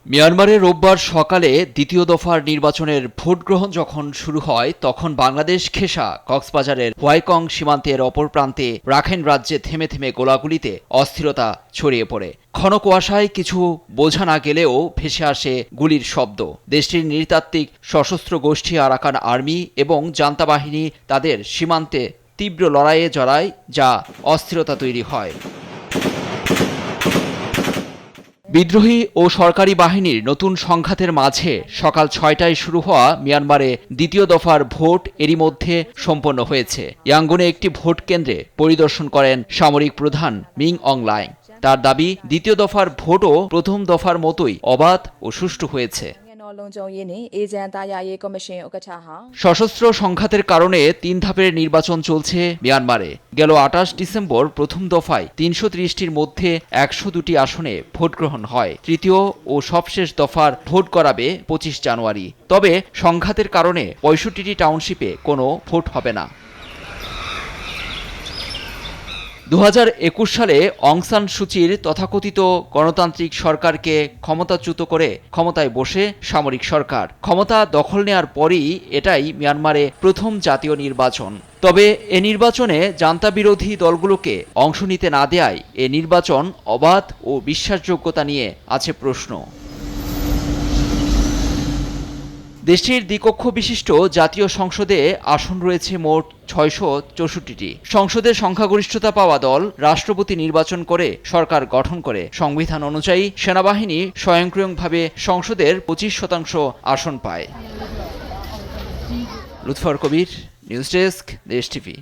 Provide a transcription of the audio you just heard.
মিয়ানমারে রোববার সকালে দ্বিতীয় দফার নির্বাচনের ভোট গ্রহণ যখন শুরু হয় তখন বাংলাদেশ ঘেঁষা কক্সবাজারের হোয়াইকং সীমান্তের অপর প্রান্তে রাখাইন রাজ্যে থেমে থেমে গোলাগুলিতে অস্থিরতা ছড়িয়ে পড়ে। ঘন কুয়াশায় কিছু বোঝা না গেলেও ভেসে আসে গুলির শব্দ। দেশটির নৃতাত্ত্বিক সশস্ত্র গোষ্ঠী আরাকান আর্মি এবং জান্তা বাহিনী তাদের সীমান্তে তীব্র লড়াইয়ে জড়ায়, যা অস্থিরতা তৈরি হয়। বিদ্রোহী ও সরকারি বাহিনীর নতুন সংঘাতের মাঝে সকাল ৬টায় শুরু হওয়া মিয়ানমারে দ্বিতীয় দফার ভোট এরই মধ্যে সম্পন্ন হয়েছে। ইয়াঙ্গুনে একটি ভোট কেন্দ্রে পরিদর্শন করেন সামরিক প্রধান মিং অং লাইং। তার দাবি, দ্বিতীয় দফার ভোটও প্রথম দফার মতোই অবাধ ও সুষ্ঠু হয়েছে। সশস্ত্র সংঘাতের কারণে ৩ ধাপের নির্বাচন চলছে মিয়ানমারে। গেল ২৮ ডিসেম্বর প্রথম দফায় ৩৩০টির মধ্যে ১০২টি আসনে ভোট গ্রহণ হয়। তৃতীয় ও সবশেষ দফার ভোট করাবে ২৫ জানুয়ারি। তবে সংঘাতের কারণে ৬৫টি টাউনশিপে কোনো ভোট হবে না। ২০২১ সালে অং সান সুচির তথাকথিত গণতান্ত্রিক সরকারকে ক্ষমতাচ্যুত করে ক্ষমতায় বসে সামরিক সরকার। ক্ষমতা দখল নেয়ার পরই এটাই মিয়ানমারে প্রথম জাতীয় নির্বাচন। তবে এ নির্বাচনে জান্তা বিরোধী দলগুলোকে অংশ নিতে না দেয়ায় এ নির্বাচন অবাধ ও বিশ্বাসযোগ্যতা নিয়ে আছে প্রশ্ন। দেশটির দ্বিকক্ষ বিশিষ্ট জাতীয় সংসদে আসন রয়েছে মোট ৬৬৪টি। সংসদে সংখ্যাগরিষ্ঠতা পাওয়া দল রাষ্ট্রপতি নির্বাচন করে সরকার গঠন করে। সংবিধান অনুযায়ী সেনাবাহিনী স্বয়ংক্রিয়ভাবে সংসদের ২৫% আসন পায়। লুৎফর কবির, নিউজ ডেস্ক, দেশ টিভি।